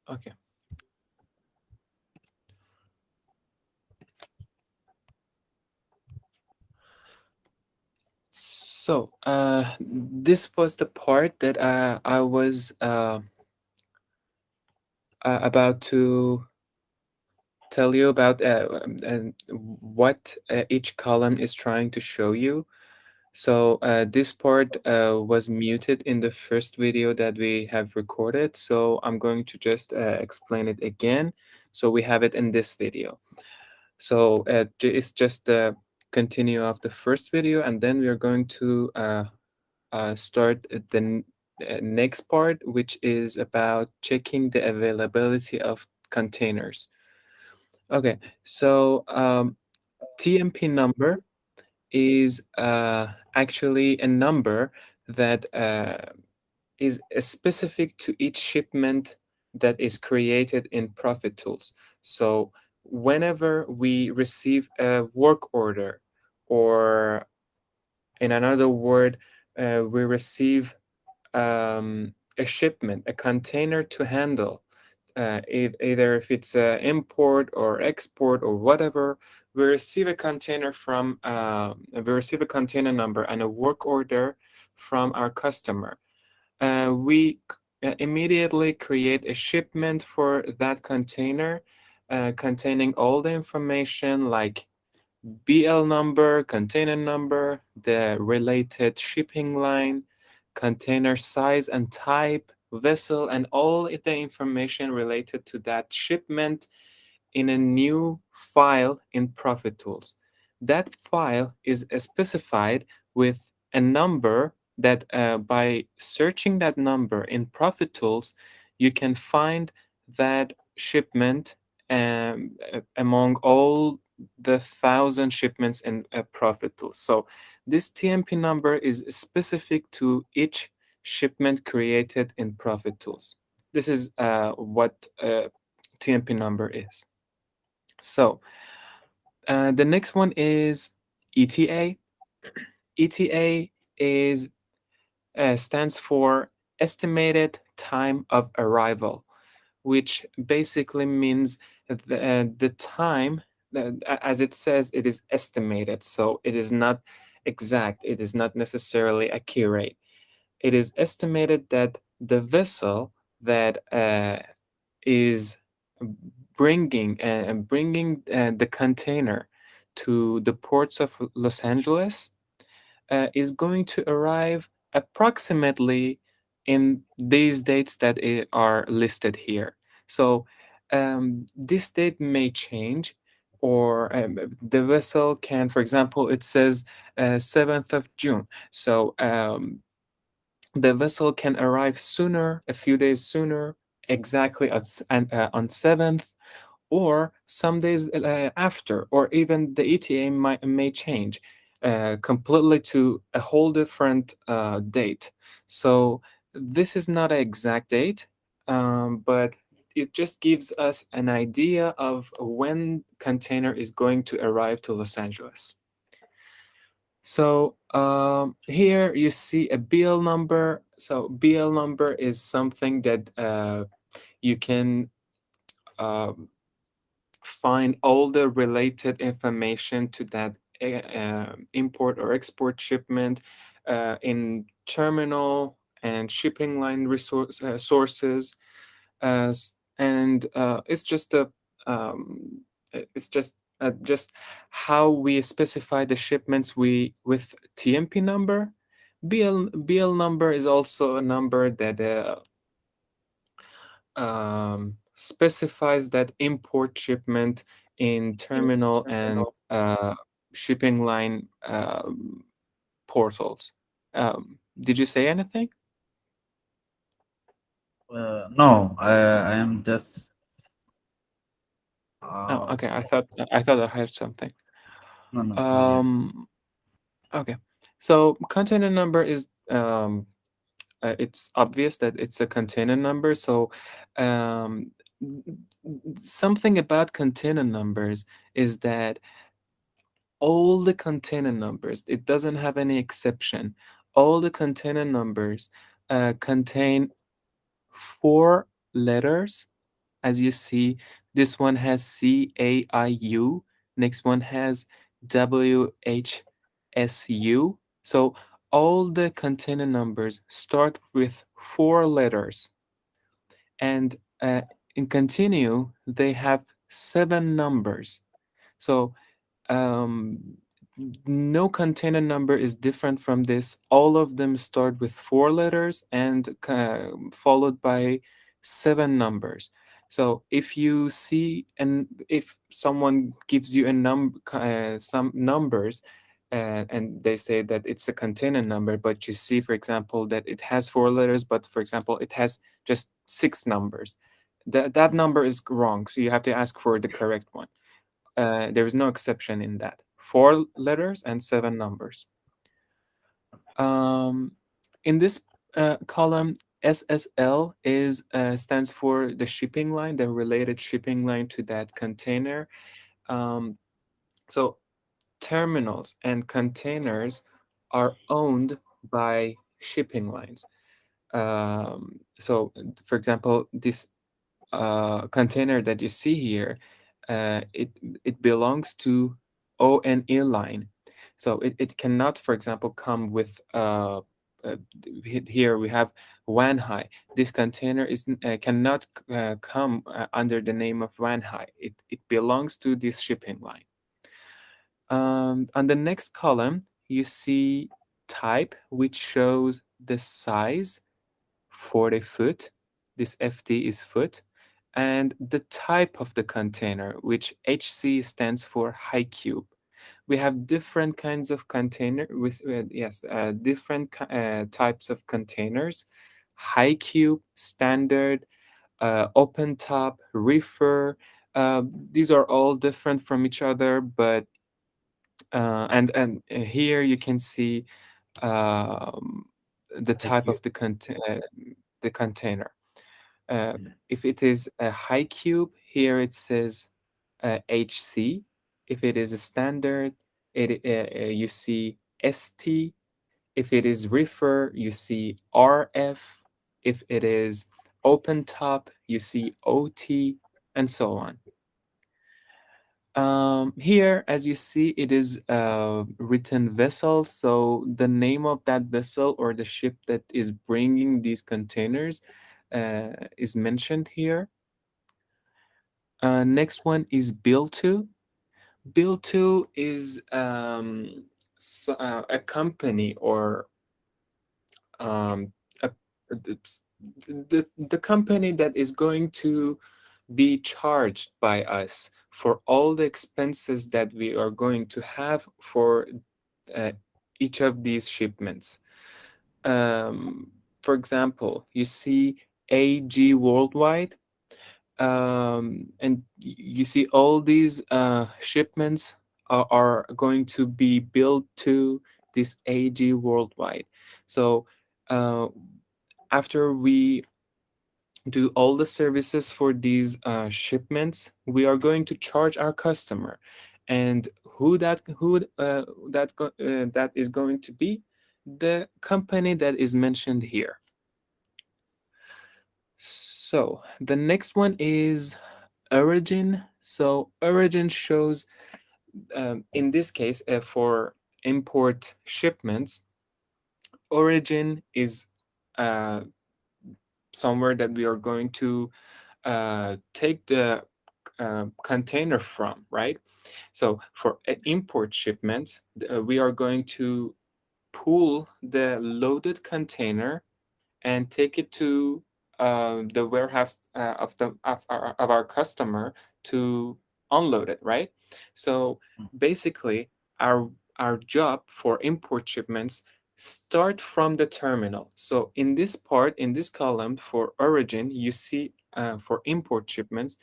Okay. So, this was the part that I was about to tell you about and what each column is trying to show you. So, this part was muted in the first video that we have recorded. So, I'm going to just explain it again. So, we have it in this video. So, it's just the continue of the first video, and then we are going to start next part, which is about checking the availability of containers. Okay, so TMP number is actually a number that is specific to each shipment that is created in Profit Tools. So whenever we receive a work order, or in another word, we receive a shipment, a container to handle, either if it's import or export or whatever, we receive a container number and a work order from our customer. We immediately create a shipment for that container containing all the information like BL number, container number, the related shipping line, container size and type, vessel, and all the information related to that shipment in a new file in Profit Tools. That file is specified with a number that by searching that number in Profit Tools, you can find that shipment among all the 1,000 shipments in a Profit Tools. So this TMP number is specific to each shipment created in Profit Tools. This is what TMP number is. So the next one is ETA. ETA is stands for estimated time of arrival, which basically means the time, as it says, it is estimated. So it is not exact, it is not necessarily accurate. It is estimated that the vessel that is bringing the container to the ports of Los Angeles is going to arrive approximately in these dates that are listed here. So this date may change, or the vessel can, for example, it says 7th of June. So the vessel can arrive sooner, a few days sooner, exactly on 7th, or some days after, or even the ETA may change completely to a whole different date. So this is not an exact date, but it just gives us an idea of when container is going to arrive to Los Angeles. So here you see a BL number. So BL number is something that you can um, find all the related information to that import or export shipment in terminal and shipping line sources, and it's just how we specify the shipments we with TMP number. BL number is also a number that specifies that import shipment in terminal and shipping line portals. Did you say anything? No, I am just Oh, uh, okay. I thought I heard something. no, no, no, yeah. Um, okay. So container number is it's obvious that it's a container number. So um, something about container numbers is that all the container numbers, it doesn't have any exception. All the container numbers contain four letters As you see, this one has CAIU, next one has WHSU. So all the container numbers start with four letters, and in continue, they have seven numbers. So um, no container number is different from this. All of them start with four letters and followed by seven numbers. So if you see, and if someone gives you some numbers, and they say that it's a container number, but you see, for example, that it has four letters, but for example, it has just six numbers. That number is wrong. So you have to ask for the correct one. There is no exception in that. Four letters and seven numbers. Um, in this column, SSL is stands for the shipping line, the related shipping line to that container. Um, so terminals and containers are owned by shipping lines. So, for example, this container that you see here, it belongs to ONE line. So it cannot, for example, come with here we have Wanhai. This container cannot come under the name of Wanhai. It belongs to this shipping line. On the next column, you see type, which shows the size, 40 foot. This FT is foot. And the type of the container, which HC stands for high cube. We have different kinds of container with yes, different types of containers: high cube, standard, open top, reefer. These are all different from each other, but and here you can see um, the Thank type you. of the container. Uh, Yeah. if it is a high cube, here it says HC. If it is a standard, you see ST. If it is reefer, you see RF. If it is open top, you see OT, and so on. Here, as you see, it is a written vessel. So the name of that vessel or the ship that is bringing these containers is mentioned here. Next one is bill to. Bill to is a company or um, a, it's the company that is going to be charged by us for all the expenses that we are going to have for uh, each of these shipments. Um, for example, you see AG Worldwide, and you see all these shipments are going to be billed to this AG Worldwide. So uh, after we do all the services for these shipments, we are going to charge our customer, and that is going to be the company that is mentioned here. So the next one is origin. So origin shows, in this case, for import shipments, origin is uh, somewhere that we are going to take the container from, right? So for import shipments, we are going to pull the loaded container and take it to the warehouse of our customer to unload it, right? So basically, our job for import shipments start from the terminal. So in this part, in this column for origin, you see for import shipments,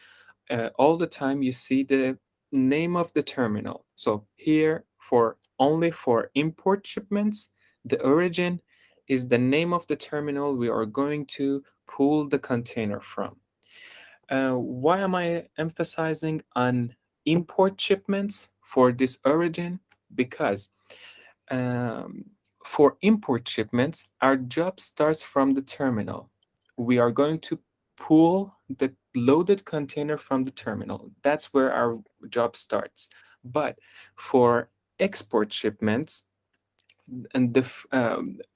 all the time you see the name of the terminal. So here for only for import shipments, the origin is the name of the terminal we are going to pull the container from. Why am I emphasizing on import shipments for this origin? Because um, for import shipments, our job starts from the terminal. We are going to pull the loaded container from the terminal. That's where our job starts. But for export shipments, and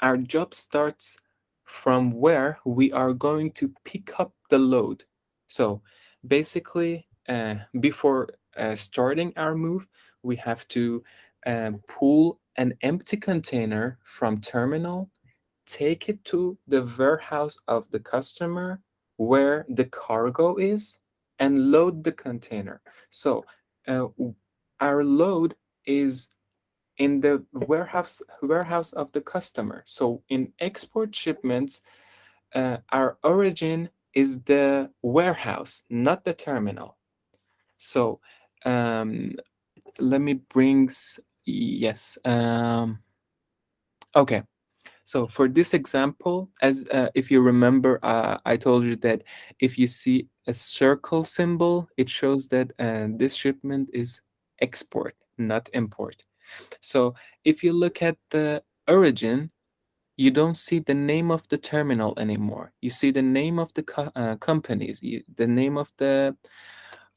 our job starts from where we are going to pick up the load. So basically, before starting our move, we have to pull an empty container from terminal, take it to the warehouse of the customer where the cargo is, and load the container. So uh, our load is in the warehouse of the customer. So in export shipments, our origin is the warehouse, not the terminal. So um, let me yes. Okay. So for this example, as if you remember, I told you that if you see a circle symbol, it shows that this shipment is export, not import. So if you look at the origin, you don't see the name of the terminal anymore. You see the name of the companies, the name of the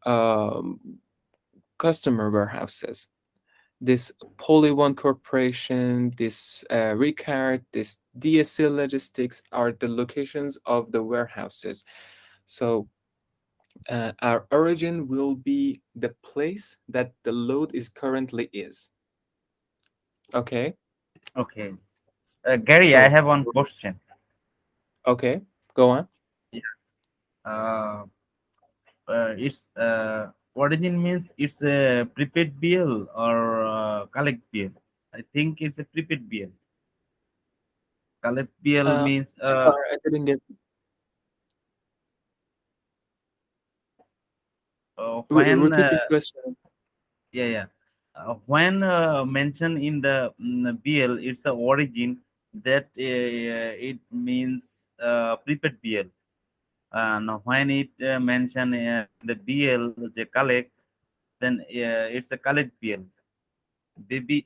um, customer warehouses. This Poly One Corporation, this Ricard, this DSC Logistics are the locations of the warehouses. So our origin will be the place that the load is currently is. Okay, Okay. Gary, I so have one question. okay, go on. Yeah. Uh, its origin means it's a prepaid bill or collect bill. I think it's a prepaid bill. Collect bill means Sorry, I didn't get. when Repeat the question. yeah, yeah. When mentioned in the bill, it's a origin that it means prepaid bill. And when it mentioned in the BL, the collect, then it's a collect BL. Maybe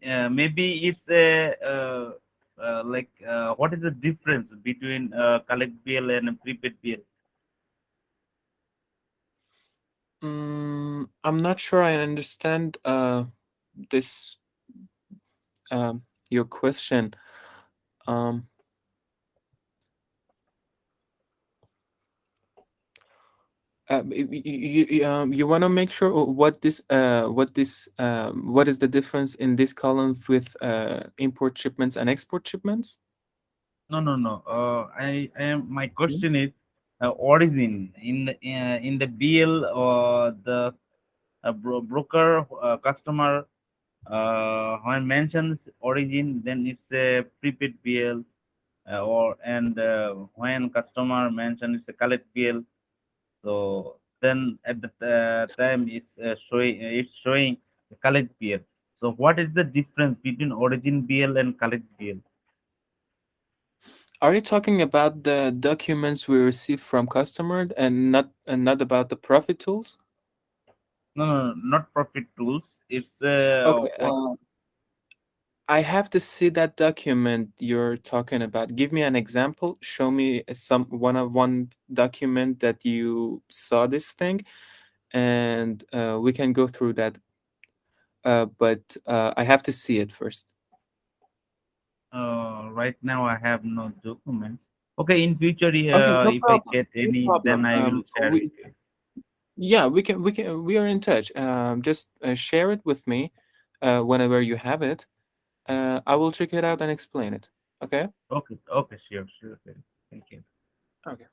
it's a like what is the difference between collect BL and a prepaid BL? I'm not sure I understand this your question. Um, you want to make sure what is the difference in this column with import shipments and export shipments? No, no, no. I am. My Hmm? question is origin in the BL or the broker customer. When mentions origin, then it's a prepaid BL, or and when customer mention it's a collect BL, so then at the time it's showing the collect BL. So what is the difference between origin BL and collect BL? Are you talking about the documents we receive from customer and not about the profit tools? No, no, no, not profit tools. It's Okay, what? I have to see that document you're talking about. Give me an example. Show me one document that you saw this thing, and we can go through that. But I have to see it first. Right now I have no documents. Okay, in future, Okay, no if I problem. get No any, then problem. I will share with you. Yeah, we are in touch. Just share it with me whenever you have it. I will check it out and explain it. Okay. Okay, okay, sure, sure. Okay. Thank you. Okay.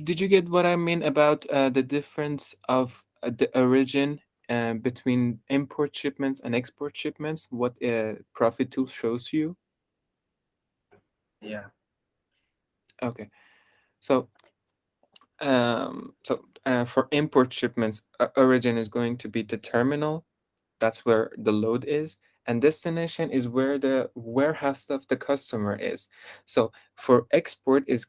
Did you get what I mean about the difference of the origin between import shipments and export shipments? What profit tool shows you? Yeah. Okay. So, for import shipments, origin is going to be the terminal. That's where the load is, and destination is where the warehouse of the customer is. So for export is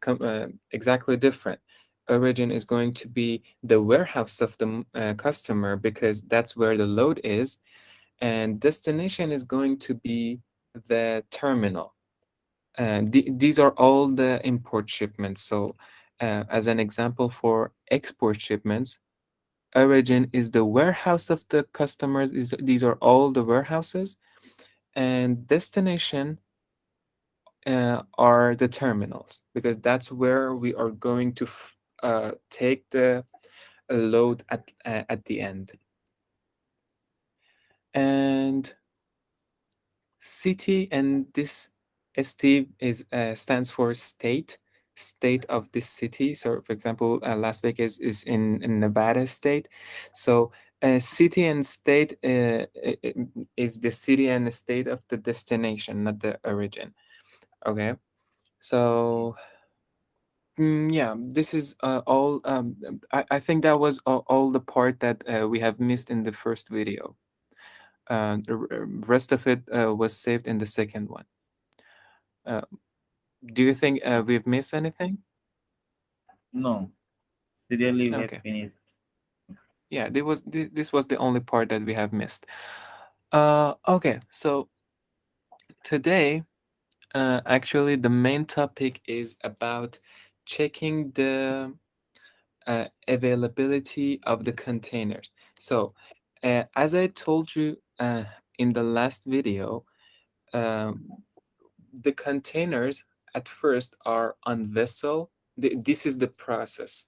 exactly different. Origin is going to be the warehouse of the customer because that's where the load is, and destination is going to be the terminal. These are all the import shipments. So, as an example for export shipments, origin is the warehouse of the customers. These are all the warehouses, and destination are the terminals because that's where we are going to take the load at the end. And city, and this ST is stands for state of this city. So for example, Las Vegas is in Nevada state. So city and state is the city and the state of the destination, not the origin. Okay, so yeah, this is all. I think that was all the part that we have missed in the first video. The rest of it was saved in the second one. Uh, do you think we've missed anything? No, serially we have Okay. finished. Yeah, this was the only part that we have missed. Okay, so today, actually, the main topic is about checking the availability of the containers. So, as I told you in the last video, um, the containers at first are on vessel. This is the process.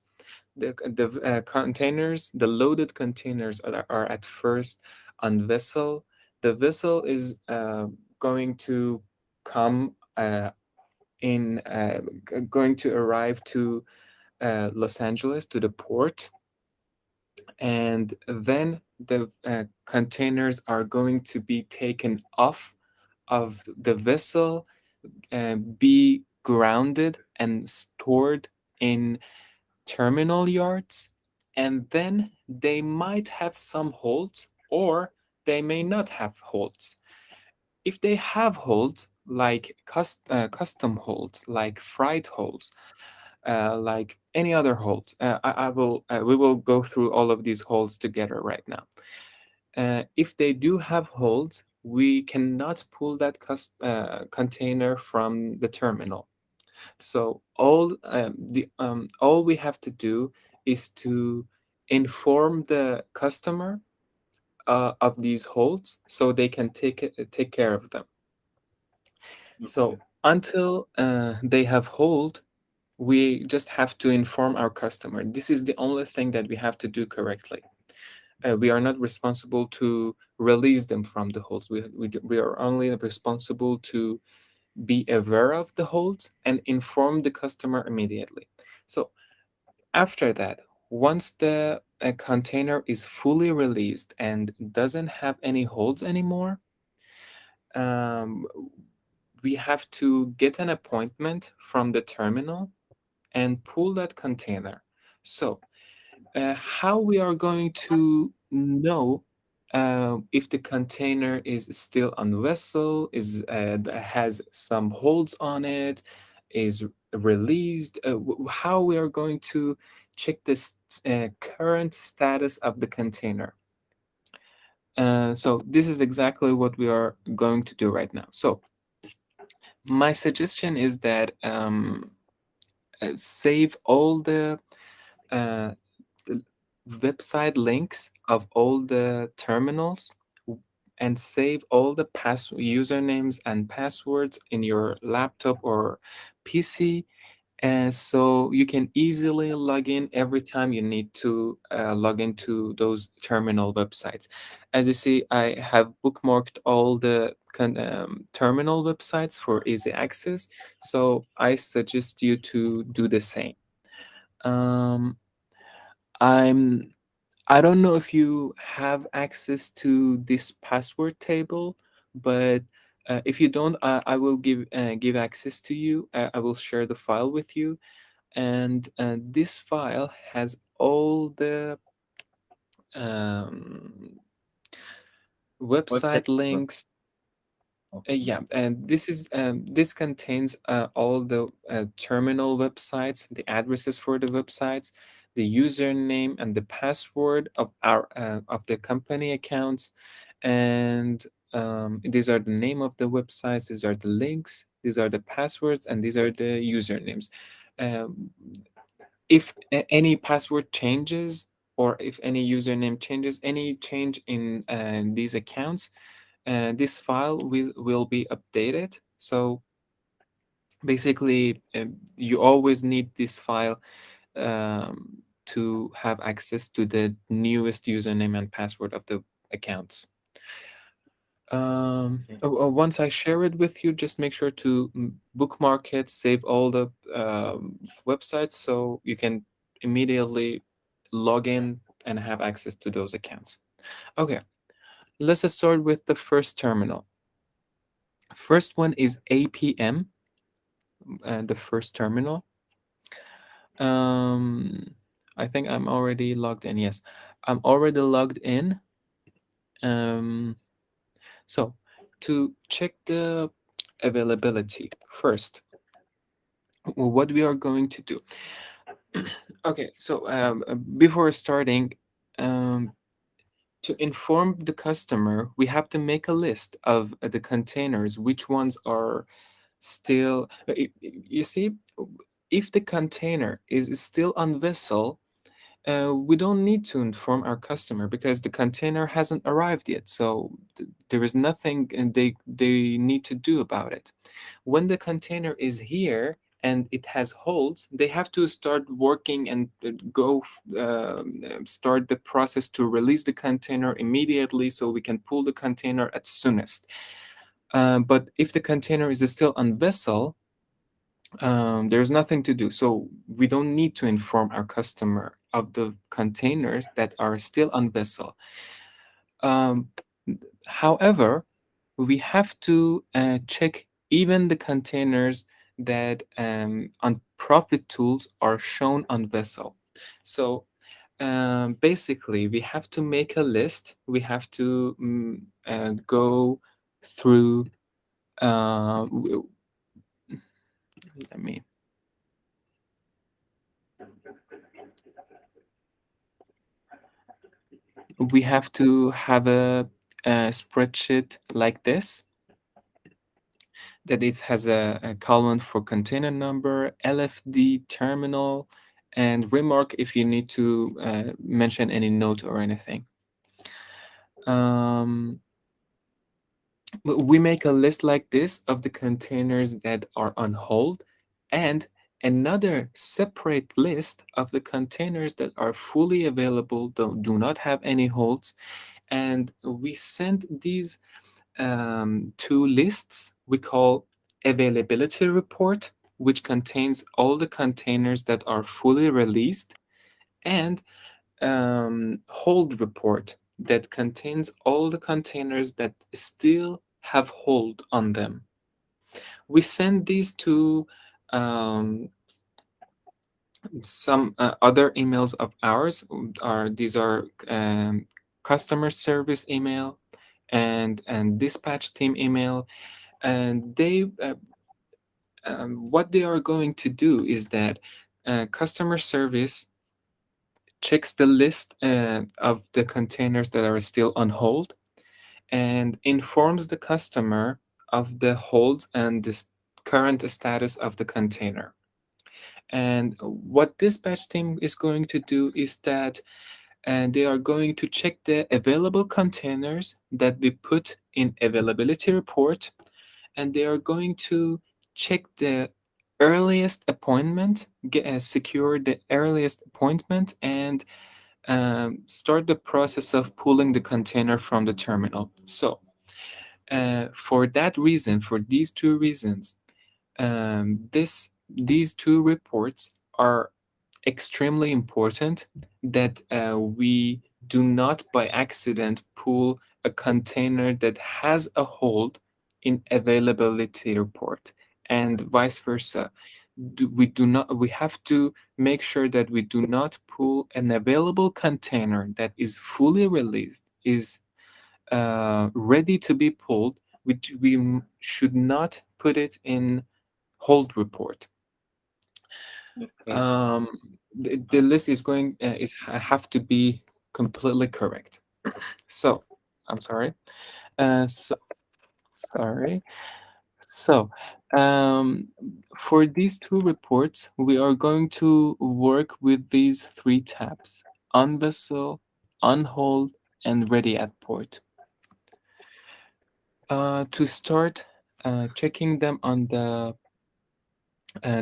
The containers, the loaded containers are at first on vessel. The vessel is going to come going to arrive to Los Angeles, to the port, and then the containers are going to be taken off of the vessel and be grounded and stored in terminal yards, and then they might have some holds or they may not have holds. If they have holds, like custom holds, like freight holds, like any other holds, I will we will go through all of these holds together right now. If they do have holds, we cannot pull that container from the terminal. So all we have to do is to inform the customer of these holds so they can take care of them. Okay. So until they have hold, we just have to inform our customer. This is the only thing that we have to do correctly. We are not responsible to release them from the holds. We are only responsible to be aware of the holds and inform the customer immediately. So after that, once the container is fully released and doesn't have any holds anymore, um, we have to get an appointment from the terminal and pull that container. So how we are going to know if the container is still on vessel, has some holds on it, is released, how we are going to check this current status of the container. So this is exactly what we are going to do right now. So my suggestion is that save all uh, the website links of all the terminals and save all the usernames and passwords in your laptop or PC, and so you can easily log in every time you need to log into those terminal websites. As you see, I have bookmarked all the terminal websites for easy access, so I suggest you to do the same. um, I'm I don't know if you have access to this password table, but if you don't, I will give access to you. I will share the file with you, and this file has all the um, Website. website links. Okay. Yeah, and this contains all the terminal websites, the addresses for the websites, the username and the password of the company accounts, and these are the name of the websites. These are the links. these are the passwords, and these are the usernames. Um, if any password changes, or if any username changes, any change in these accounts, this file will be updated. So basically, you always need this file to have access to the newest username and password of the accounts. Okay. Once I share it with you, just make sure to bookmark it, save all the websites, so you can immediately log in and have access to those accounts. Okay, let's start with the first terminal. First one is APM, the first terminal. Um, I think I'm already logged in. Yes, I'm already logged in. Um, so to check the availability first, what we are going to do. Okay, so before starting, um, to inform the customer, we have to make a list of the containers, which ones are still, you see, if the container is still on vessel, we don't need to inform our customer because the container hasn't arrived yet. So there is nothing they need to do about it. When the container is here and it has holes, they have to start working and start the process to release the container immediately so we can pull the container at soonest. But if the container is still on vessel, there's nothing to do. So we don't need to inform our customer of the containers that are still on vessel. Um, However, we have to check even the containers that on profit tools are shown on vessel. So basically, we have to make a list. We have to go through. Let me. We have to have a spreadsheet like this, that it has a column for container number, LFD, terminal, and remark if you need to mention any note or anything. Um, we make a list like this of the containers that are on hold, and another separate list of the containers that are fully available, do not have any holds. And we send these two lists we call availability report, which contains all the containers that are fully released, and hold report that contains all the containers that still have hold on them. We send these to um, some other emails of ours. These are customer service email and dispatch team email, and what they are going to do is that customer service checks the list of the containers that are still on hold and informs the customer of the holds and the current status of the container. And what dispatch team is going to do is that they are going to check the available containers that we put in availability report, and they are going to check the earliest appointment, secure the earliest appointment, and start the process of pulling the container from the terminal. So, for that reason, for these two reasons, these two reports are extremely important, that we do not by accident pull a container that has a hold in availability report, and vice versa. We have to make sure that we do not pull an available container that is fully released, is ready to be pulled. We should not put it in hold report. Okay. um, the list is going is have to be completely correct. So I'm sorry. So sorry. So, um, for these two reports, we are going to work with these three tabs: on vessel, on hold, and ready at port. To start checking them on the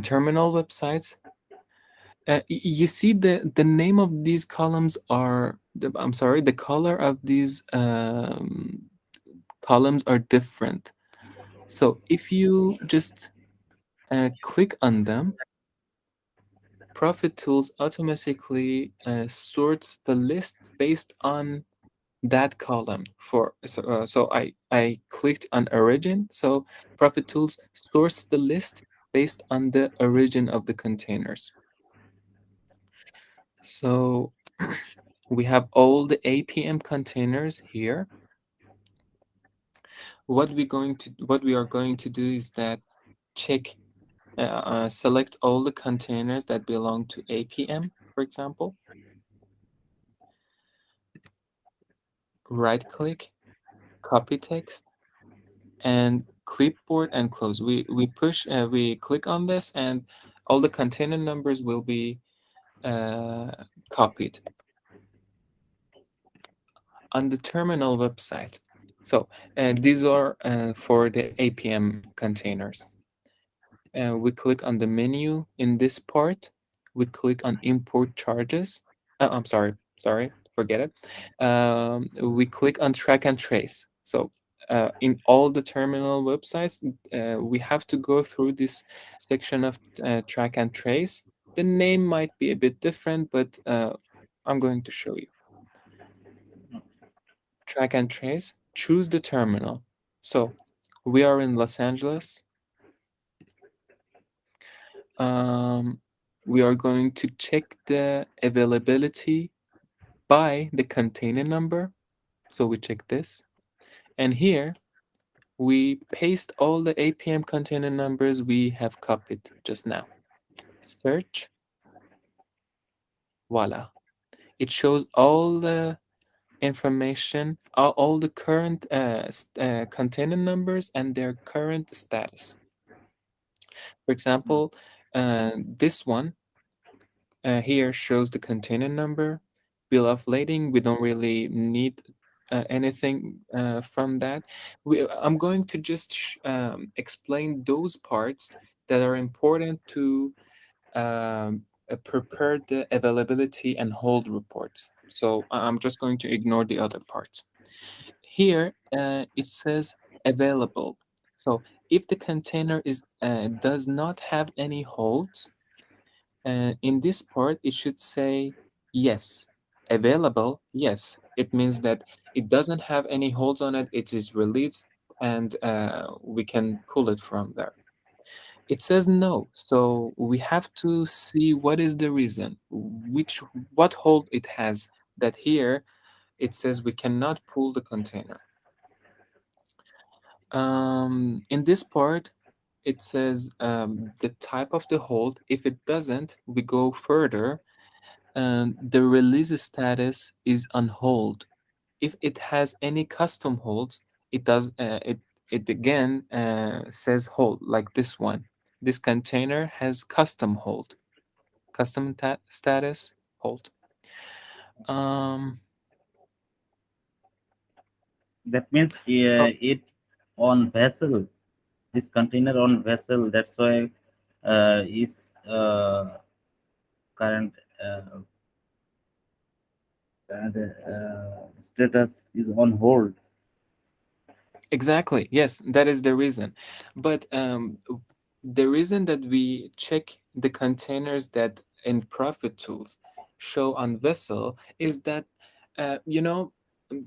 terminal websites, you see the name of these columns are, I'm sorry, the color of these columns are different. So if you just click on them, Profit Tools automatically sorts the list based on that column. So I clicked on origin. So Profit Tools sorts the list based on the origin of the containers. So we have all the APM containers here. What we are going to do is that check select all the containers that belong to APM, for example. Right click, copy text, and clipboard and close. We click on this, and all the container numbers will be uh, copied on the terminal website. So these are for the APM containers. We click on the menu in this part. We click on import charges. I'm sorry, forget it. We click on track and trace. So in all the terminal websites, we have to go through this section of track and trace. The name might be a bit different, but I'm going to show you. Track and trace. Choose the terminal. So we are in Los Angeles. um, we are going to check the availability by the container number. So we check this. And here we paste all the APM container numbers we have copied just now. Search. Voila. It shows all the information, all the current container numbers and their current status. For example, this one here shows the container number, bill of lading. We don't really need anything from that. I'm going to just explain those parts that are important to prepare the availability and hold reports. So I'm just going to ignore the other parts. Here it says available. So if the container is does not have any holds, in this part, it should say yes. Available, yes. It means that it doesn't have any holds on it. It is released and we can pull it from there. It says no. So we have to see what is the reason, what hold it has, that here it says we cannot pull the container. In this part, it says the type of the hold. If it doesn't, we go further, and the release status is on hold. If it has any custom holds, it again says hold, like this one. This container has custom hold, status hold. Um, That means oh, it on vessel, this container on vessel. That's why is current current status is on hold. exactly. Yes, that is the reason. But the reason that we check the containers that in Profit Tools show on Vessel is that, you know, mm,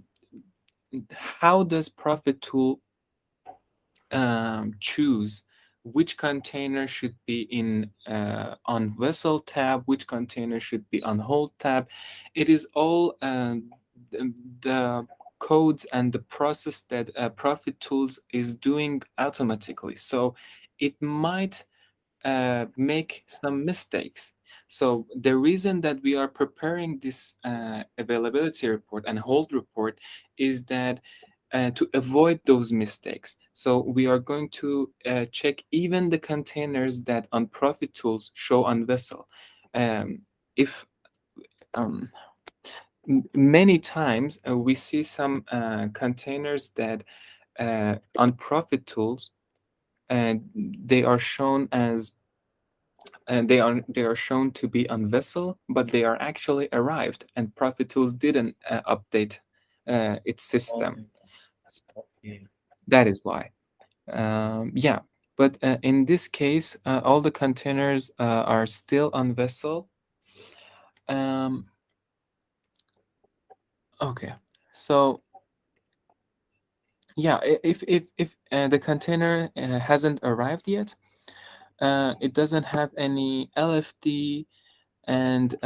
how does Profit Tool choose which container should be in on Vessel tab, which container should be on Hold tab? It is all the codes and the process that Profit Tools is doing automatically. So it might make some mistakes. So the reason that we are preparing this availability report and hold report is that to avoid those mistakes. So we are going to check even the containers that on Profit Tools show on Vessel. If um, Many times we see some containers that on Profit Tools they are shown as they are shown to be on Vessel, but they are actually arrived, and Profit Tools didn't update its system. Oh, okay. That is why. Yeah, but in this case, all the containers are still on Vessel. Um, okay, so yeah, if the container hasn't arrived yet, it doesn't have any LFD, and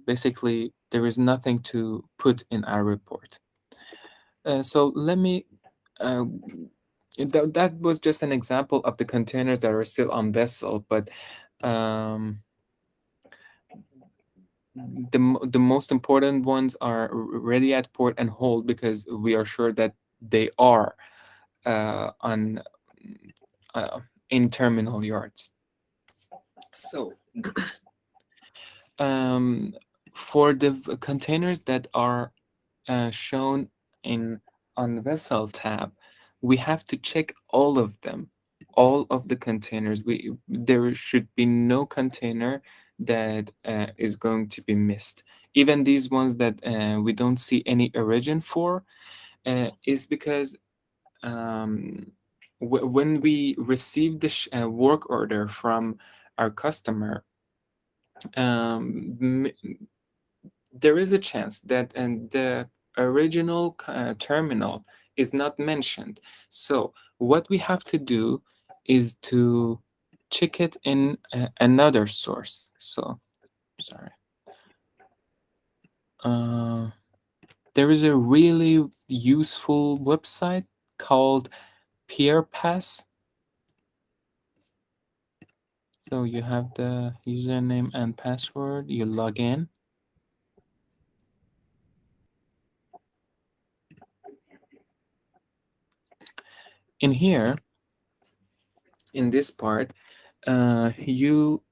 basically there is nothing to put in our report. So let me. Uh, that was just an example of the containers that are still on Vessel, but um, the most important ones are ready at port and hold, because we are sure that they are on uh, in terminal yards. So um, for the containers that are shown in on vessel tab, we have to check all of them, all of the containers. There should be no container that is going to be missed. Even these ones that we don't see any origin for, is because when we receive the work order from our customer, um, there is a chance that the original terminal is not mentioned. So what we have to do is to check it in another source. So sorry. Uh, there is a really useful website called PeerPass. So you have the username and password, you log in. In here, in this part, you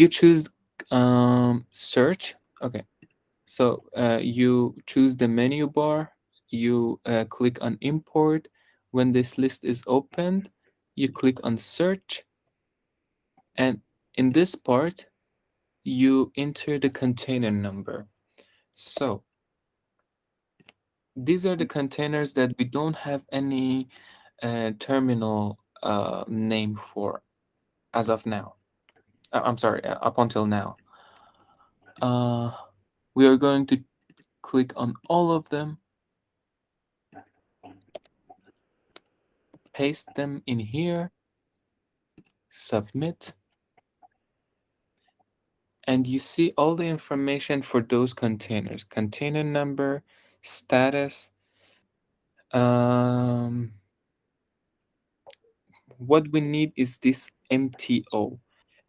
choose search. Okay, so you choose the menu bar, you click on import. When this list is opened, you click on search, and in this part you enter the container number. So these are the containers that we don't have any terminal name for as of now. I'm sorry, up until now. Uh, we are going to click on all of them, paste them in here, submit, and you see all the information for those containers: container number, status. Um, what we need is this MTO.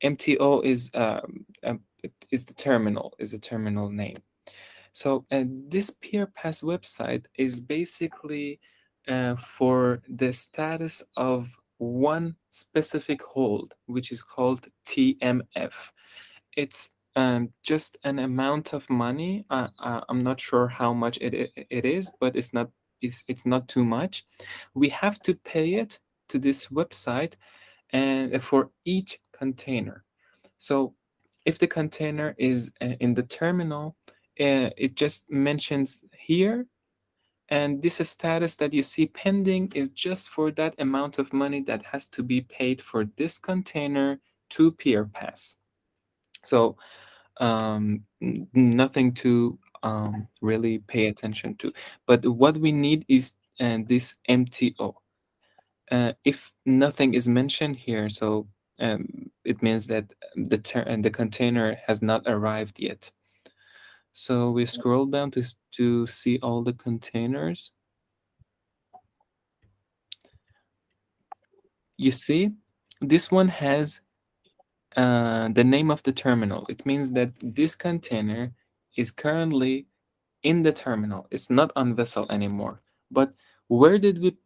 MTO is the terminal, is the terminal name. So this PeerPass website is basically for the status of one specific hold, which is called TMF. It's just an amount of money. I'm not sure how much it is, but it's not too much. We have to pay it to this website and for each container. So if the container is in the terminal, it just mentions here, and this status that you see pending is just for that amount of money that has to be paid for this container to PeerPass. So nothing to really pay attention to. But what we need is this MTO. If nothing is mentioned here, so it means that the container has not arrived yet. So we scroll down to see all the containers. You see, this one has the name of the terminal. It means that this container is currently in the terminal. It's not on vessel anymore. But where did we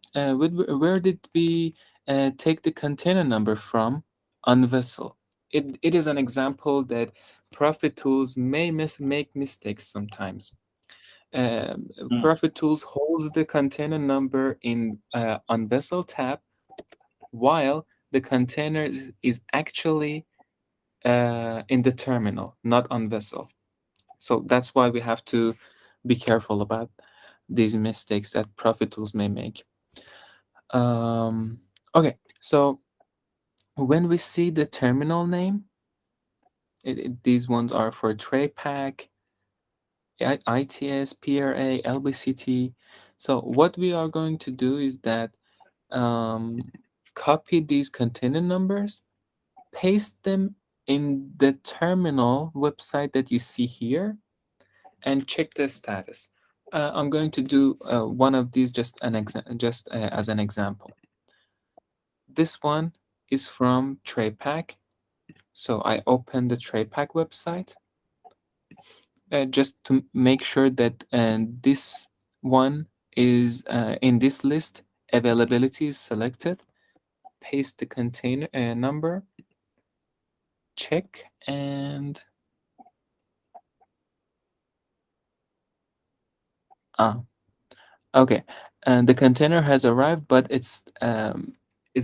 take the container number from on vessel? It is an example that Profit Tools may make mistakes sometimes. Mm. Profit Tools holds the container number in on vessel tab, while the container is actually in the terminal, not on vessel. So that's why we have to be careful about these mistakes that Profit Tools may make. Um, okay, so when we see the terminal name, these ones are for tray pack, ITS, PRA, LBCT. So what we are going to do is that um, copy these container numbers, paste them in the terminal website that you see here, and check the status. I'm going to do one of these just as an example. This one is from TrayPack. So I open the TrayPack website just to make sure that this one is in this list. Availability is selected. Paste the container number. Check and ah, okay, and the container has arrived, but it's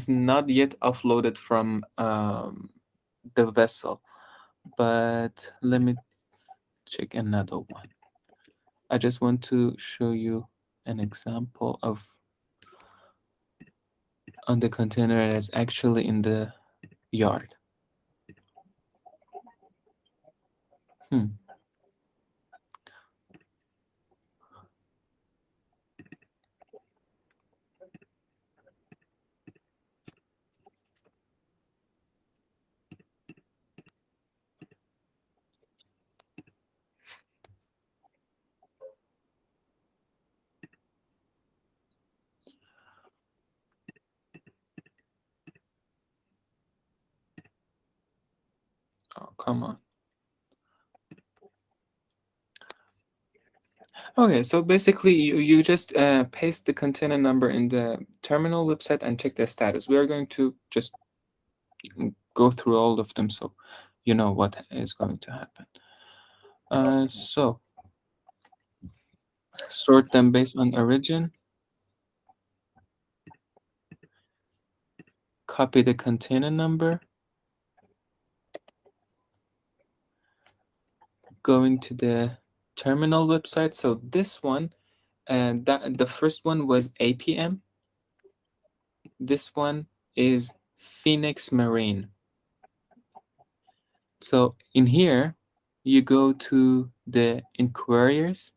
not yet offloaded from the vessel. But let me check another one. I just want to show you an example of on the container that's actually in the yard. Hmm. Oh, come on. Okay, so basically you just paste the container number in the terminal website and check the status. We are going to just go through all of them so you know what is going to happen. So sort them based on origin, copy the container number, going to the terminal website. So this one, and that the first one was APM. This one is Phoenix Marine. So in here, you go to the inquiries,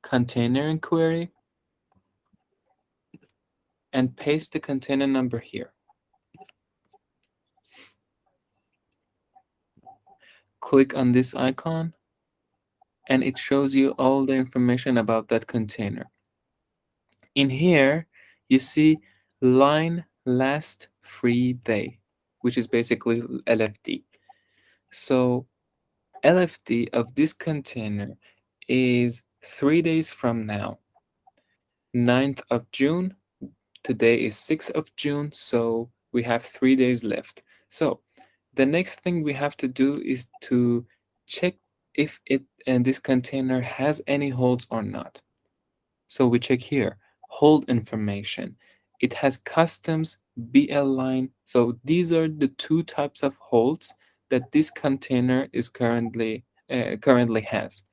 container inquiry, and paste the container number here. Click on this icon, and it shows you all the information about that container. In here, you see line last free day, which is basically LFD. So LFD of this container is 3 days from now, 9th of June. Today is 6th of June, so we have 3 days left. So the next thing we have to do is to check if it and this container has any holds or not. So we check here, hold information. It has customs BL line. So these are the two types of holds that this container is currently has.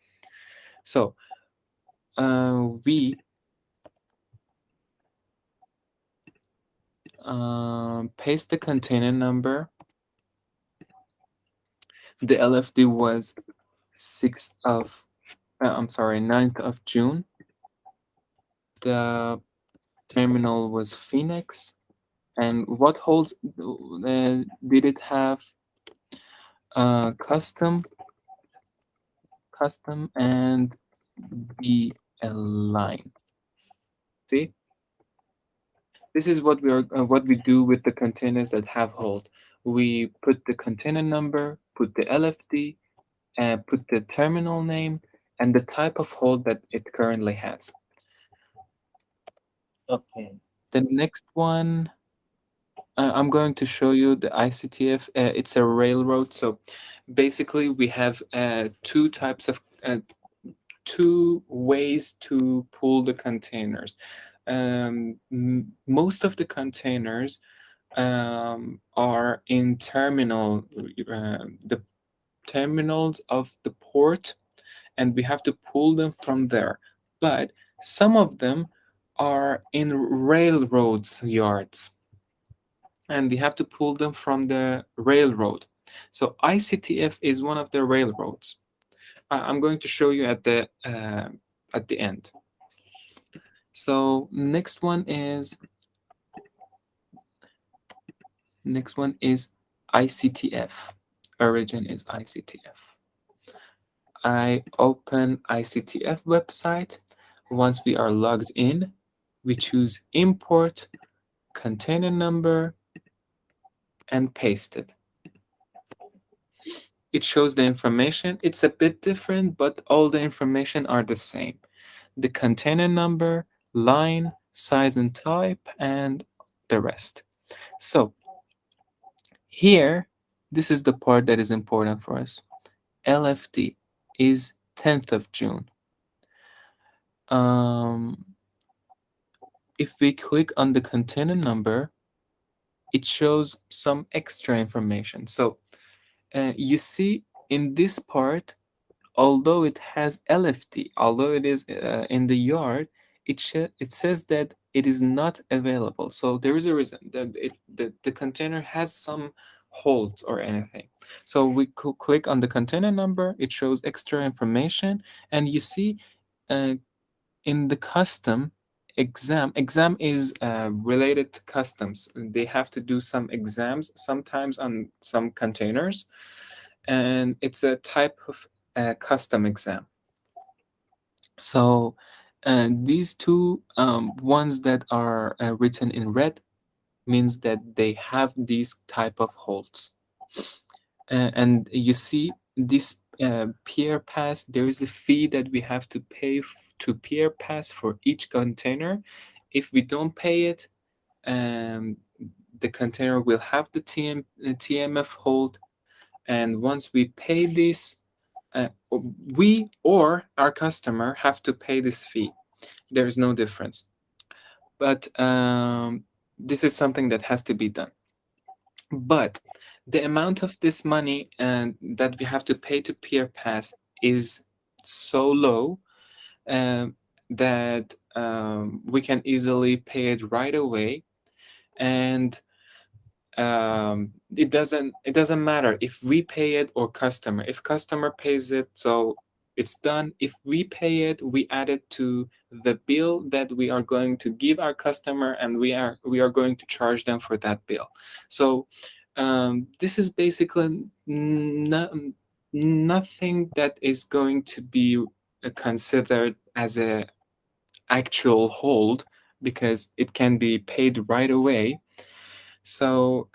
So we paste the container number. The LFD was 9th of June. The terminal was Phoenix. And what holds did it have? Custom, and BL line. See, this is what we do with the containers that have hold. We put the container number, put the LFD, put the terminal name, and the type of hold that it currently has. Okay. The next one, I'm going to show you the ICTF. It's a railroad. So basically, we have two ways to pull the containers. Most of the containers are in the terminals of the port, and we have to pull them from there. But some of them are in railroads yards, and we have to pull them from the railroad. So ICTF is one of the railroads. I'm going to show you at the end. So next one is ICTF. Origin is ICTF. I open ICTF website. Once we are logged in, we choose import container number and paste it. It shows the information. It's a bit different, but all the information are the same. The container number, line, size and type, and the rest. So here, this is the part that is important for us. LFD is 10th of June. Um, if we click on the container number, it shows some extra information. So you see in this part, although it has LFD, although it is in the yard, it says that it is not available. So there is a reason that the container has some holds or anything. So we could click on the container number, it shows extra information, and you see uh, in the custom exam is related to customs. They have to do some exams sometimes on some containers, and it's a type of custom exam. So these two ones that are written in red means that they have these type of holds. And you see this peer pass, there is a fee that we have to pay to peer pass for each container. If we don't pay it, um, the container will have the TMF hold, and once we pay this, uh, we or our customer have to pay this fee. There is no difference, but this is something that has to be done. But the amount of this money that we have to pay to peer pass is so low that we can easily pay it right away, and it doesn't matter if we pay it or customer. If customer pays it, so it's done. If we pay it, we add it to the bill that we are going to give our customer, and we are going to charge them for that bill. So this is basically nothing that is going to be considered as a actual hold, because it can be paid right away. So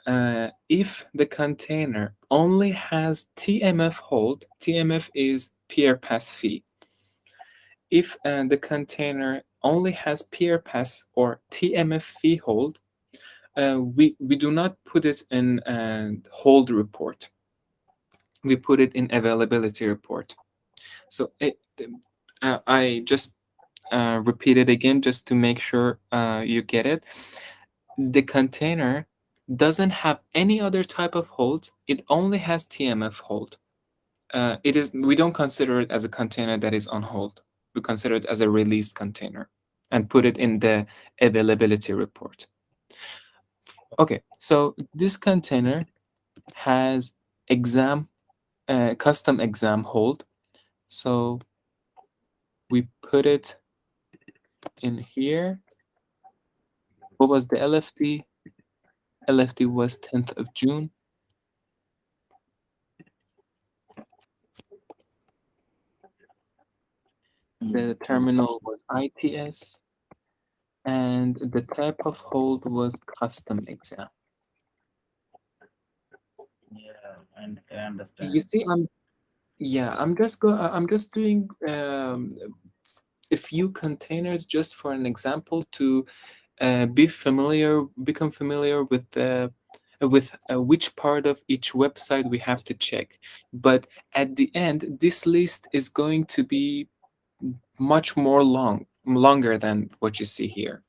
if the container only has TMF hold, TMF is peer pass fee. If the container only has peer pass or TMF fee hold, we do not put it in hold report. We put it in availability report. So I just repeat it again just to make sure you get it. The container doesn't have any other type of hold. It only has TMF hold. We don't consider it as a container that is on hold. We consider it as a released container and put it in the availability report. Okay, so this container has custom exam hold. So we put it in here. What was the LFD? LFD was 10th of June. The terminal was ITS, and the type of hold was custom exam. And I You understand. see, I'm just doing a few containers just for an example to become familiar with which part of each website we have to check. But at the end, this list is going to be much more longer than what you see here,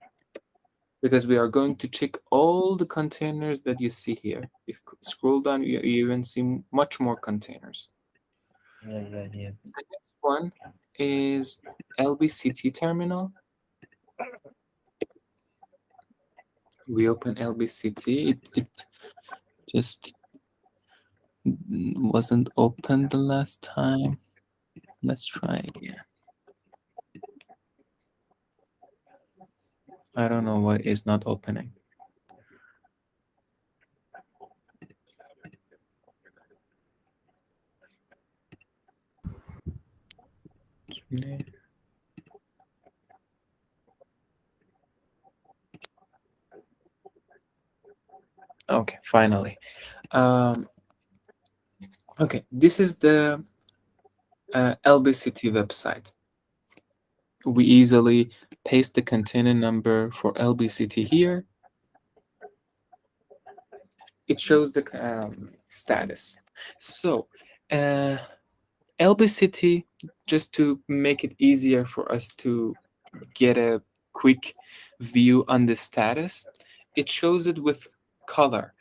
because we are going to check all the containers that you see here. If you scroll down, you even see much more containers. Right, right, yes. The next one is LBCT terminal. We open LBCT. It just wasn't open the last time. Let's try again. I don't know why it's not opening. Okay, finally. Um, okay, this is the LBCT website. We easily paste the container number for LBCT here. It shows the status. So, uh, LBCT, just to make it easier for us to get a quick view on the status, it shows it with color.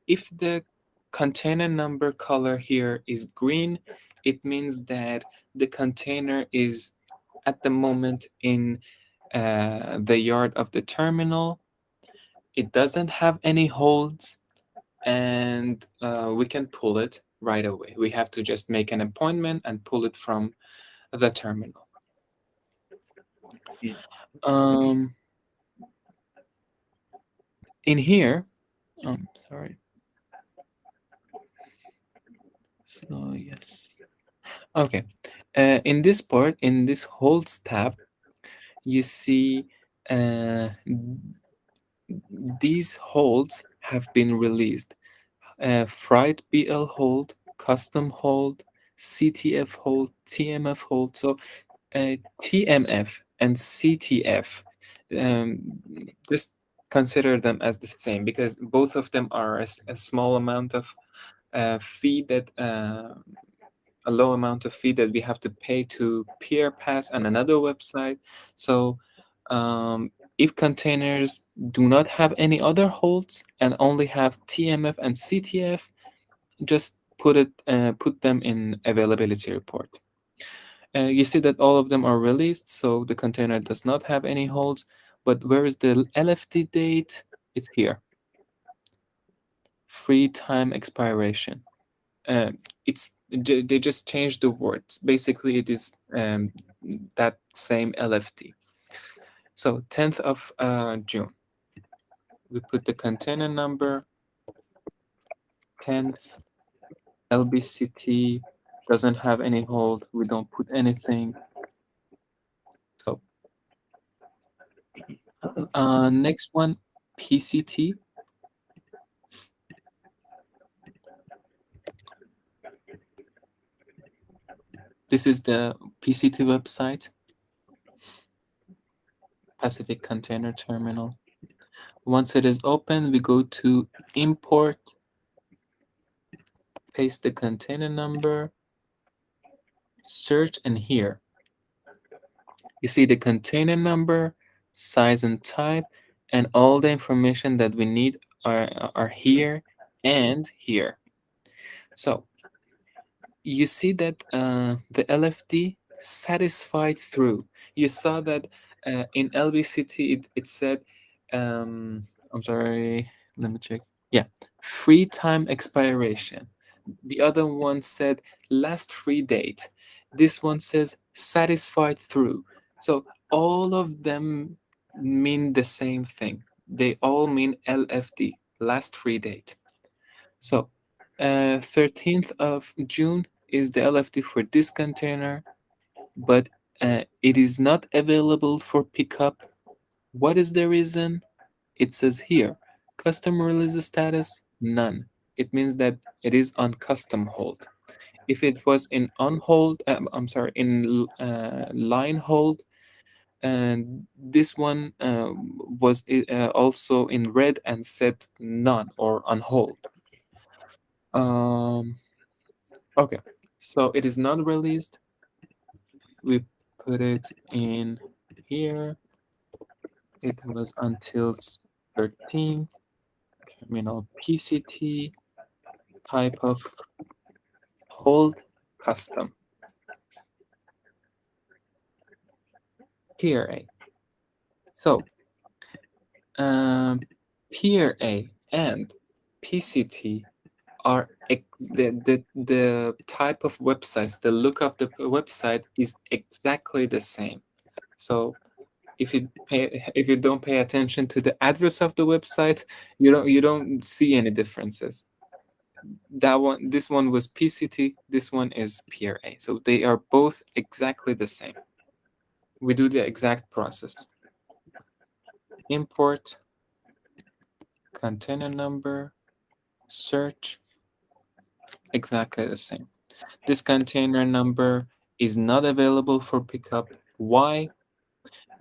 If the container number color here is green, it means that the container is at the moment in the yard of the terminal. It doesn't have any holds, and we can pull it right away. We have to just make an appointment and pull it from the terminal. Yes. Um, in here, sorry. So yes. Okay. In this part, in this holds tab, you see uh, these holds have been released. Fried BL hold, custom hold, CTF hold, TMF hold. So TMF and CTF, um, just consider them as the same, because both of them are a small amount of fee that a low amount of fee that we have to pay to peer pass and another website. So if containers do not have any other holds and only have TMF and CTF, just put them in availability report. You see that all of them are released, so the container does not have any holds. But where is the LFT date? It's here. Free time expiration. It's they just changed the words. Basically, it is that same LFT. So 10th of June, we put the container number 10th. LBCT doesn't have any hold. We don't put anything. So next one, PCT. This is the PCT website, Pacific Container Terminal. Once it is open, we go to import, paste the container number, search, and here you see the container number, size and type, and all the information that we need are here and here. So you see that the LFD satisfied through. You saw that in LBCT it said, I'm sorry, let me check. Yeah, free time expiration. The other one said last free date. This one says satisfied through. So all of them mean the same thing. They all mean LFD, last free date. So 13th of June is the LFD for this container, but it is not available for pickup. What is the reason? It says here, customer release status, none. it means that it is on custom hold. If it was in on hold, I'm sorry, in line hold, and this one was also in red and set none or on hold. Um, okay, so it is not released. We put it in here. It was until 13, terminal PCT, type of hold custom, tier A. So um, tier A and PCT are the type of websites, the look of the website is exactly the same. So if you don't pay attention to the address of the website, you don't see any differences. This one was PCT, this one is PRA. So they are both exactly the same. We do the exact process. Import container number, search, exactly the same. This container number is not available for pickup. Why?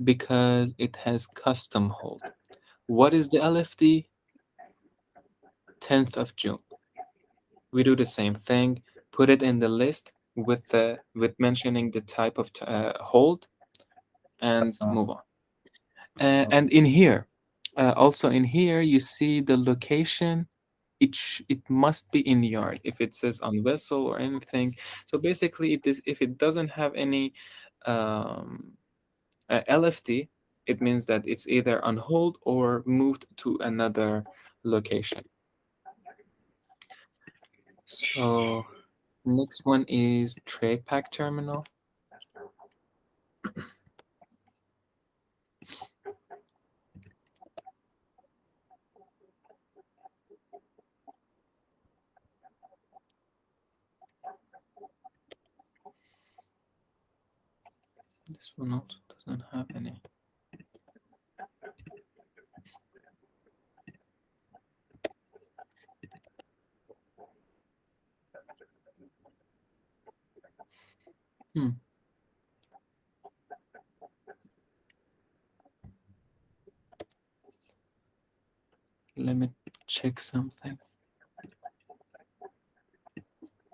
Because it has custom hold. What is the LFD? 10th of June. We do the same thing, put it in the list with mentioning the type of hold and move on. And in here, also in here, you see the location. It must be in yard if it says on vessel or anything. So basically, if it doesn't have any um, LFD, it means that it's either on hold or moved to another location. So next one is tray pack terminal. This one also doesn't have any. Hmm. Let me check something.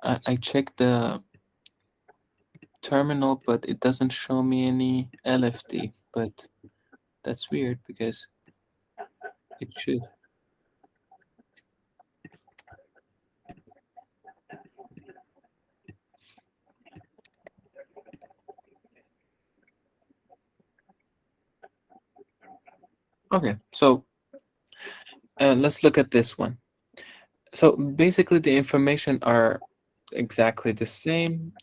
I checked the terminal, but it doesn't show me any LFD. But that's weird because it should. Okay, so let's look at this one. So basically, the information are exactly the same.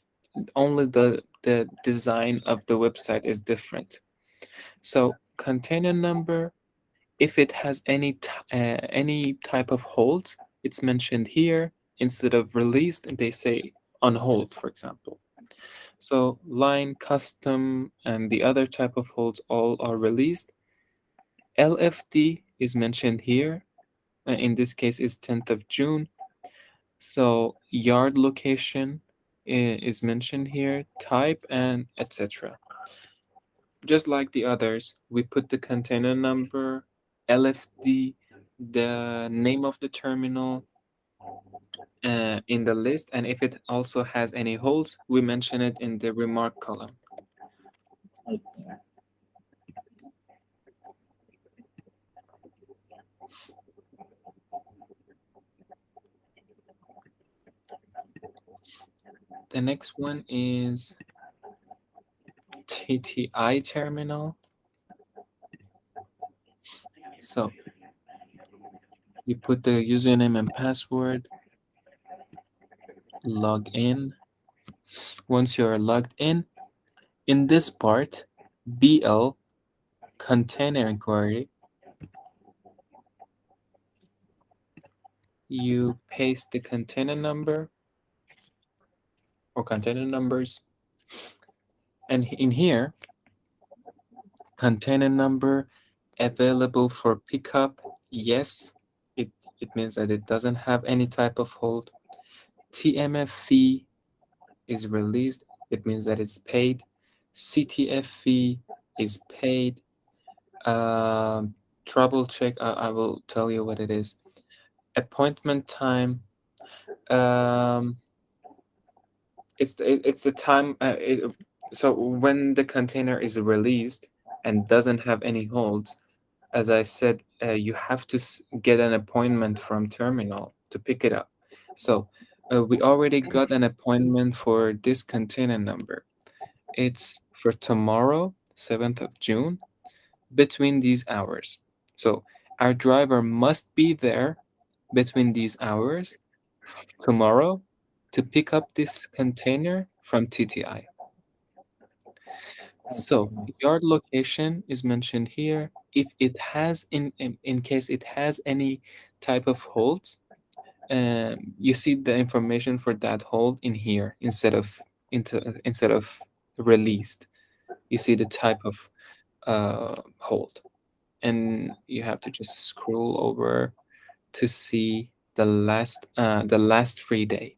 Only the design of the website is different. So container number, if it has any type of holds, it's mentioned here. Instead of released, they say on hold, for example. So line, custom, and the other type of holds all are released. LFD is mentioned here. In this case, is 10th of June. So yard location is mentioned here, type, and etc. Just like the others, we put the container number, LFD, the name of the terminal in the list, and if it also has any holds, we mention it in the remark column. The next one is TTI terminal. So you put the username and password, log in. Once you're logged in this part, BL container inquiry, you paste the container number or container numbers, and in here, container number available for pickup. Yes, it means that it doesn't have any type of hold. TMF fee is released, it means that it's paid. CTF fee is paid. Um, Trouble check, I will tell you what it is. Appointment time, um, it's the time. So when the container is released and doesn't have any holds, as I said, you have to get an appointment from terminal to pick it up. So we already got an appointment for this container number. It's for tomorrow, 7th of June, between these hours. So our driver must be there between these hours tomorrow to pick up this container from TTI. So Okay. yard location is mentioned here. If it has in case it has any type of holds, you see the information for that hold in here instead of released. You see the type of hold, and you have to just scroll over to see the last free day.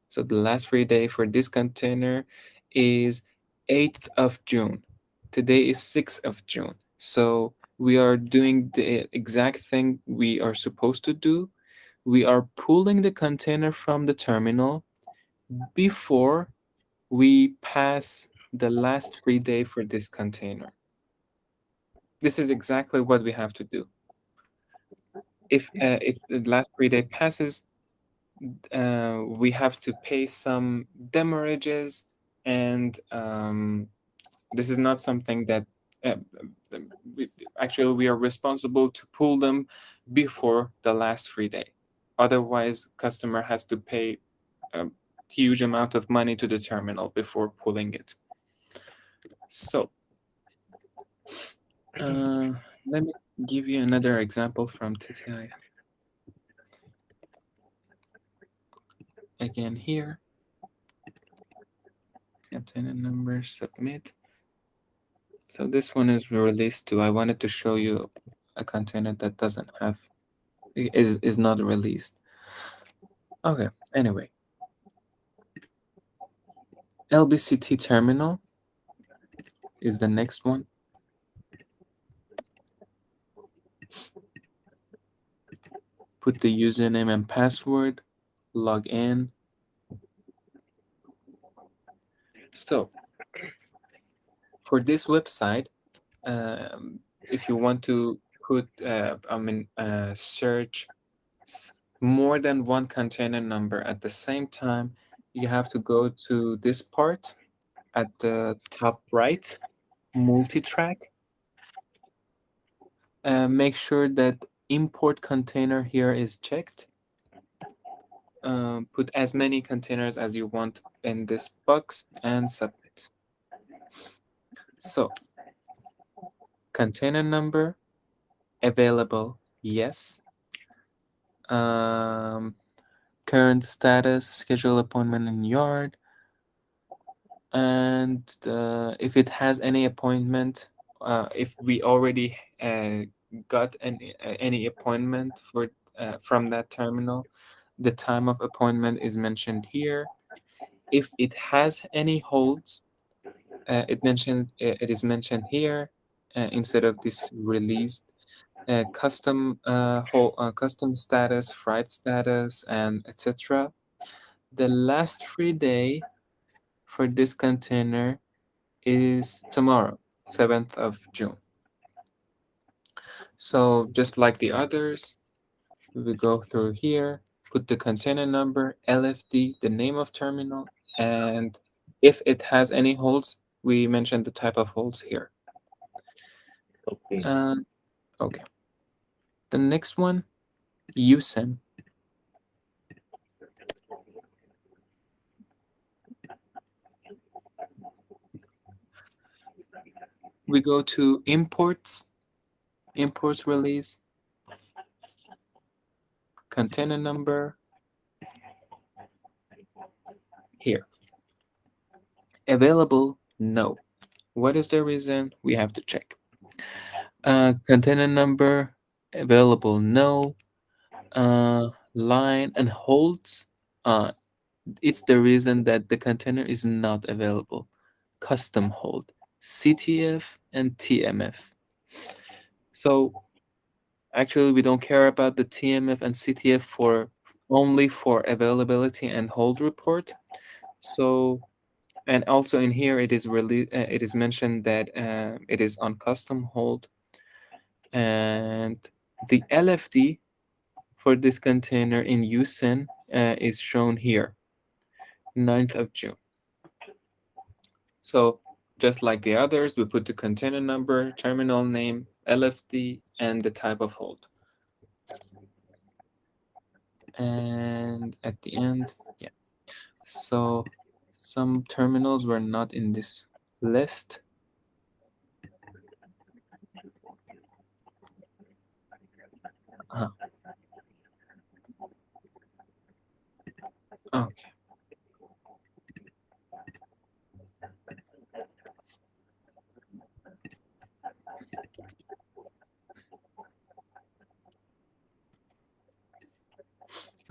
So the last free day for this container is 8th of June. Today is 6th of June. So we are doing the exact thing we are supposed to do. We are pulling the container from the terminal before we pass the last free day for this container. This is exactly what we have to do. If the last free day passes, we have to pay some demurrages, and this is not something that uh, uh, we, actually we are responsible to pull them before the last free day. Otherwise, customer has to pay a huge amount of money to the terminal before pulling it. So uh, let me give you another example from TTI. Again here, container number, submit. So this one is released too. I wanted to show you a container that doesn't have is not released. Okay. Anyway, LBCT terminal is the next one. Put the username and password. Log in. So for this website, if you want to put, search more than one container number at the same time, you have to go to this part at the top right, multi-track. Make sure that import container here is checked. Put as many containers as you want in this box and submit. So container number available, yes. Um, Current status, schedule appointment in yard, and if it has any appointment, if we already got any appointment for from that terminal, the time of appointment is mentioned here. If it has any holds, it is mentioned here instead of this released. Custom status, freight status, and etc. The last free day for this container is tomorrow, 7th of June. So just like the others, we go through here, put the container number, LFD, the name of terminal, and if it has any holds, we mention the type of holds here. Okay. Um, okay. The next one, USEN. We go to imports release, container number here. Available, no. What is the reason? We have to check. Container number available, no. line and holds. Uh, it's the reason that the container is not available. Custom hold, CTF and TMF. So actually, we don't care about the TMF and CTF for only for availability and hold report. So and also in here it is mentioned that it is on custom hold, and the LFD for this container in USIN is shown here, 9th of June. So just like the others, we put the container number, terminal name, LFD, and the type of hold. And at the end, yeah. So some terminals were not in this list. Uh, okay.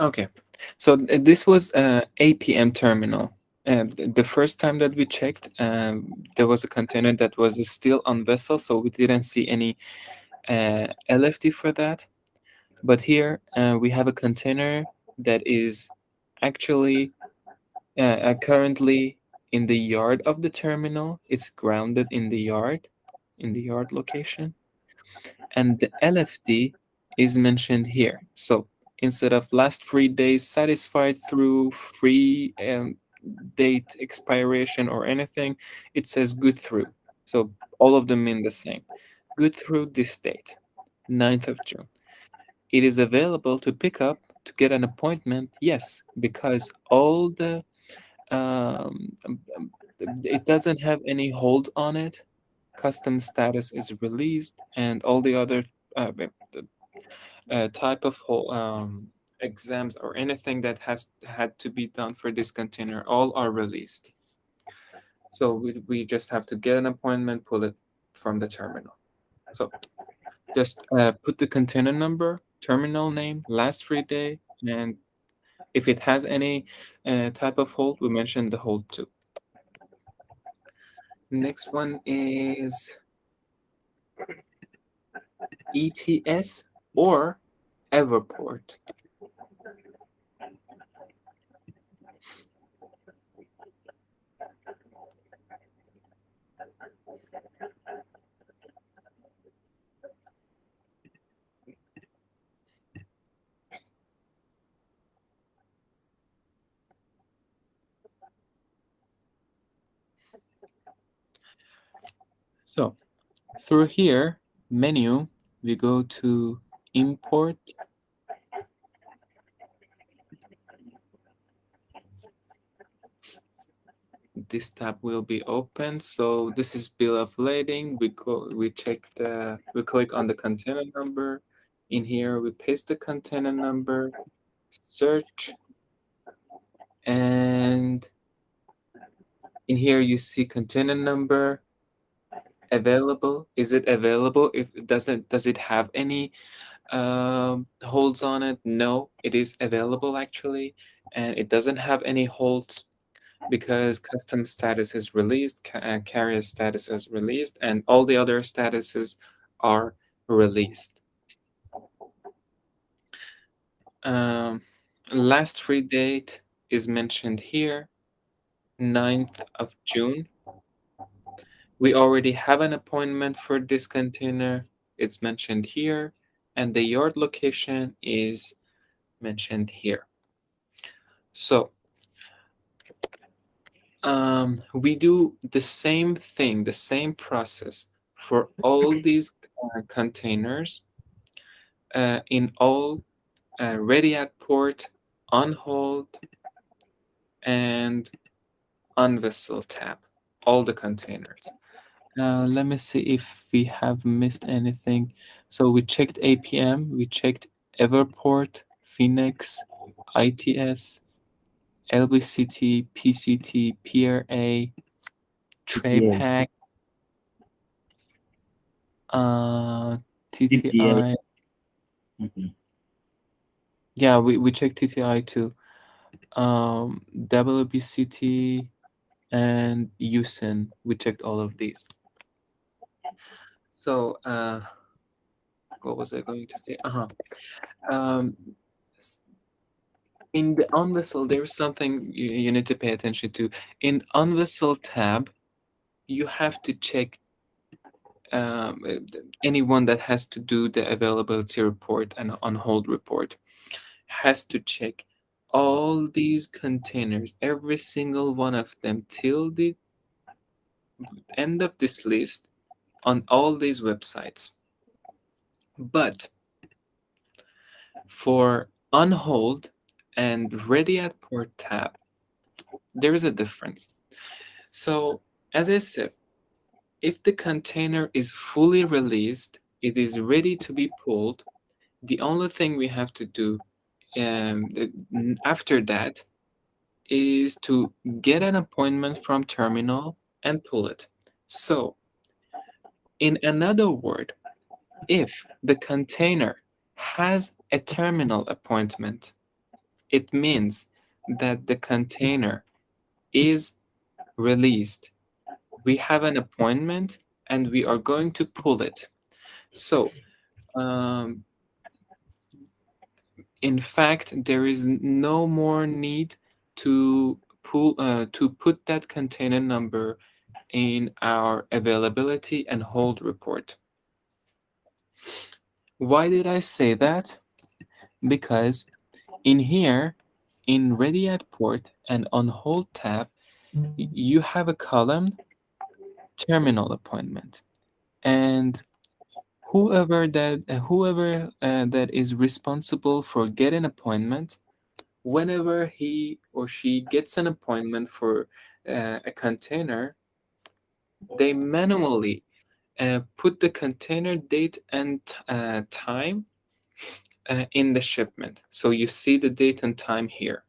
Okay. So this was a APM terminal. The first time that we checked, there was a container that was still on vessel, so we didn't see any LFD for that. But here we have a container that is actually currently in the yard of the terminal. It's grounded in the yard location, and the LFD is mentioned here. So instead of last 3 days satisfied through free date expiration or anything, it says good through. So all of them mean the same. Good through this date, 9th of June. It is available to pick up to get an appointment, yes, because all the um, um, um, it doesn't have any hold on it. Custom status is released, and all the other type of exams or anything that has had to be done for this container all are released. So we just have to get an appointment, pull it from the terminal. So just put the container number, terminal name, last free day, and if it has any type of hold, we mentioned the hold too. Next one is ETS or Everport. So through here, menu, we go to import. This tab will be open. So this is bill of lading. We click on the container number. In here, we paste the container number, search, and in here you see container number available. Is it available? If it doesn't, does it have any holds on it? No, it is available actually, and it doesn't have any holds because custom status is released, carrier status is released, and all the other statuses are released. Um, Last free date is mentioned here, 9th of June. We already have an appointment for this container. It's mentioned here, and the yard location is mentioned here. So we do the same thing, the same process for all these containers in all ready at port, on hold, and on vessel tab, all the containers. Let me see if we have missed anything. So we checked APM, we checked Everport, Phoenix, ITS, LBCT, PCT, PRA, Tray ETL, Pack, uh, ETL. TTI, Mhm. Yeah, we check TTI too. WBCT and USIN. We checked all of these. So, what was I going to say? Um, s- in the unwhistle, there's something you need to pay attention to. In unwhistle tab, you have to check anyone that has to do the availability report and on hold report has to check all these containers, every single one of them, till the end of this list on all these websites. But for unhold and ready at port tab, there is a difference. So, as I said, if the container is fully released, it is ready to be pulled. The only thing we have to do after that is to get an appointment from terminal and pull it. So, in another word, if the container has a terminal appointment, it means that the container is released. We have an appointment and we are going to pull it. So, um, in fact, there is no more need to put that container number in our availability and hold report. Why did I say that? Because in here, in ready at port and on hold tab, you have a column terminal appointment, and whoever that is responsible for getting appointment, whenever he or she gets an appointment for a container, they manually put the container date and time in the shipment. So you see the date and time here.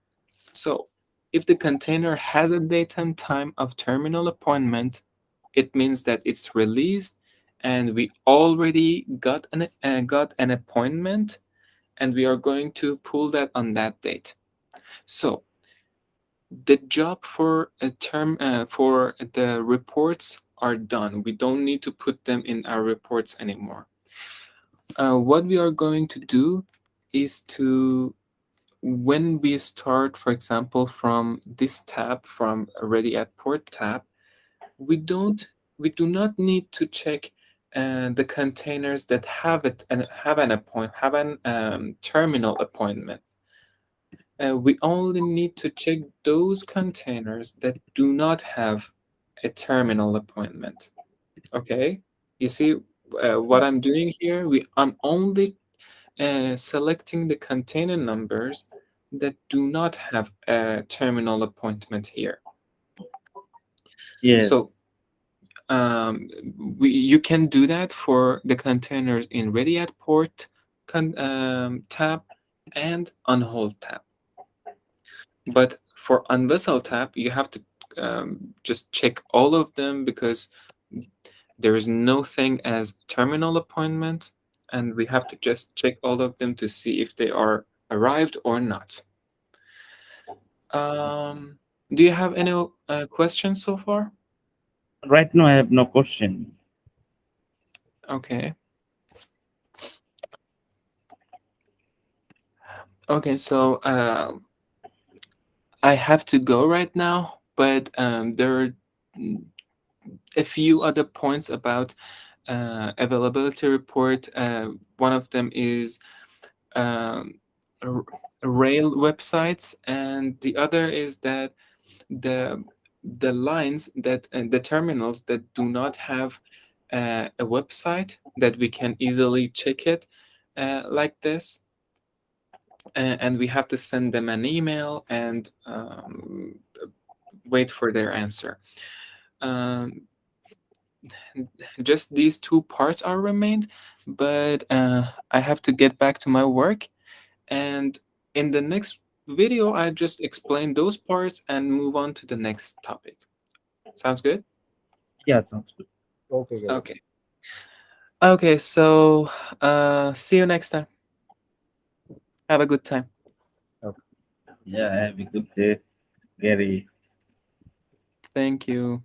So if the container has a date and time of terminal appointment, it means that it's released and we already got an appointment and we are going to pull that on that date. So the job for a term for the reports are done. We don't need to put them in our reports anymore. What we are going to do is to when we start, for example, from this tab, from Ready at Port tab, we don't we do not need to check the containers that have it and have an terminal appointment. We only need to check those containers that do not have a terminal appointment. Okay, you see what I'm doing here? I'm only selecting the container numbers that do not have a terminal appointment here. Yes. So um, you can do that for the containers in ready at port tab and on hold tab. But for unvessel tab, you have to just check all of them because there is no thing as terminal appointment, and we have to just check all of them to see if they are arrived or not. Um, do you have any questions so far? Right now, I have no question. Okay. Okay, so I have to go right now, but there are mm, a few other points about availability report. One of them is um, r- rail websites, and the other is that the the lines that the terminals that do not have a website that we can easily check it like this, and we have to send them an email and wait for their answer. Um, just these two parts are remained, but I have to get back to my work. And in the next video, I just explain those parts and move on to the next topic. Sounds good? Yeah, sounds good. Okay, guys. Okay. Okay, so see you next time. Have a good time. Yeah, have a good day, Gary. Thank you.